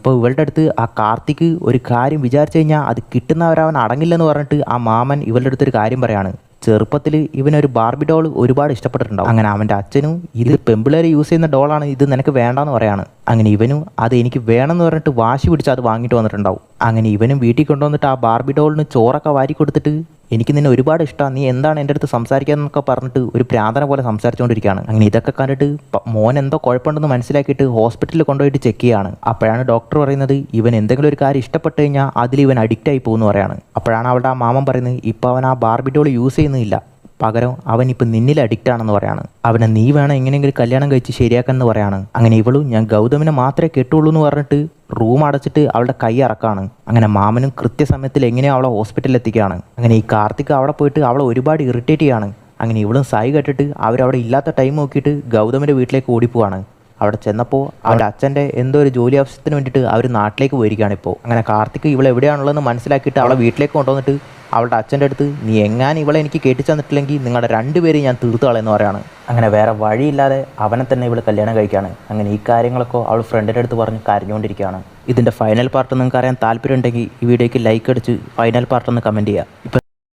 അപ്പോൾ ഇവളുടെ അടുത്ത് ആ കാർത്തിക് ഒരു കാര്യം വിചാരിച്ചു കഴിഞ്ഞാൽ അത് കിട്ടുന്നവരവൻ അടങ്ങില്ലെന്ന് പറഞ്ഞിട്ട് ആ മാമൻ ഇവളുടെ അടുത്തൊരു കാര്യം പറയാണ്. ചെറുപ്പത്തിൽ ഇവനൊരു ബാർബി ഡോൾ ഒരുപാട് ഇഷ്ടപ്പെട്ടിട്ടുണ്ടാവും. അങ്ങനെ അവൻ്റെ അച്ഛനും ഇത് പെമ്പിളേർ യൂസ് ചെയ്യുന്ന ഡോളാണ്, ഇത് നിനക്ക് വേണ്ടാന്ന് പറയാണ്. അങ്ങനെ ഇവനും അത് എനിക്ക് വേണമെന്ന് പറഞ്ഞിട്ട് വാശി പിടിച്ച് അത് വാങ്ങിയിട്ട് വന്നിട്ടുണ്ടാവും. അങ്ങനെ ഇവനും വീട്ടിൽ കൊണ്ടുവന്നിട്ട് ആ ബാർബി ഡോളിന് ചോറൊക്കെ വാരി കൊടുത്തിട്ട് എനിക്ക് നിന്നെ ഒരുപാട് ഇഷ്ടമാണ്, നീ എന്താണ് എൻ്റെ അടുത്ത് സംസാരിക്കാന്നൊക്കെ പറഞ്ഞിട്ട് ഒരു പ്രാന്തനെ പോലെ സംസാരിച്ചുകൊണ്ടിരിക്കുകയാണ്. അങ്ങനെ ഇതൊക്കെ കണ്ടിട്ട് മോൻ എന്തോ കുഴപ്പമുണ്ടെന്ന് മനസ്സിലാക്കിയിട്ട് ഹോസ്പിറ്റലിൽ കൊണ്ടുപോയിട്ട് ചെക്ക് ചെയ്യുകയാണ്. അപ്പോഴാണ് ഡോക്ടർ പറയുന്നത് ഇവൻ എന്തെങ്കിലും ഒരു കാര്യം ഇഷ്ടപ്പെട്ട് കഴിഞ്ഞാൽ അതിൽ ഇവൻ അഡിക്റ്റ് ആയി പോകുമെന്ന് പറയാണ്. അപ്പോഴാണ് അവളുടെ ആ മാമൻ പറയുന്നത് ഇപ്പോൾ അവൻ ആ ബാർബി ഡോൾ യൂസ് ചെയ്യുന്നില്ല, പകരം അവൻ ഇപ്പം നിന്നിൽ അഡിക്റ്റ് ആണെന്ന് പറയാണ്. അവനെ നീ വേണം എങ്ങനെയെങ്കിലും കല്യാണം കഴിച്ച് ശരിയാക്കാമെന്ന് പറയാണ്. അങ്ങനെ ഇവളും ഞാൻ ഗൗതമിനെ മാത്രമേ കെട്ടുള്ളൂ എന്ന് പറഞ്ഞിട്ട് റൂം അടച്ചിട്ട് അവളുടെ കൈ ഇറക്കാണ്. അങ്ങനെ മാമനും കൃത്യസമയത്തിൽ എങ്ങനെയോ അവളെ ഹോസ്പിറ്റലിൽ എത്തിക്കുകയാണ്. അങ്ങനെ ഈ കാർത്തിക് അവിടെ പോയിട്ട് അവളെ ഒരുപാട് ഇറിറ്റേറ്റ് ചെയ്യാണ്. അങ്ങനെ ഇവളും സായി കേട്ടിട്ട് അവരവിടെ ഇല്ലാത്ത ടൈം നോക്കിയിട്ട് ഗൗതമിൻ്റെ വീട്ടിലേക്ക് ഓടിപ്പോവാണ്. അവിടെ ചെന്നപ്പോൾ അവരുടെ അച്ഛൻ്റെ എന്തോ ഒരു ജോലി ആവശ്യത്തിന് വേണ്ടിയിട്ട് അവർ നാട്ടിലേക്ക് പോയിരിക്കുകയാണ് ഇപ്പോൾ. അങ്ങനെ കാർത്തിക് ഇവളെ എവിടെയാണുള്ളതെന്ന് മനസ്സിലാക്കിയിട്ട് അവളെ വീട്ടിലേക്ക് കൊണ്ടുവന്നിട്ട് അവളുടെ അച്ഛൻ്റെ അടുത്ത് നീ എങ്ങാനും ഇവളെ എനിക്ക് കെട്ടിച്ചു തന്നിട്ടില്ലെങ്കിൽ നിങ്ങളുടെ രണ്ടുപേരെയും ഞാൻ തീർത്തു കളയെന്ന് പറയാണ്. അങ്ങനെ വേറെ വഴിയില്ലാതെ അവനെ തന്നെ ഇവൾ കല്യാണം കഴിക്കുകയാണ്. അങ്ങനെ ഈ കാര്യങ്ങളൊക്കെ അവൾ ഫ്രണ്ടിൻ്റെ അടുത്ത് പറഞ്ഞ് കരഞ്ഞുകൊണ്ടിരിക്കുകയാണ്. ഇതിൻ്റെ ഫൈനൽ പാർട്ട് നിങ്ങൾക്ക് അറിയാൻ താല്പര്യം ഉണ്ടെങ്കിൽ ഈ വീഡിയോയ്ക്ക് ലൈക്ക് അടിച്ച് ഫൈനൽ പാർട്ട് ഒന്ന് കമൻറ്റ് ചെയ്യുക.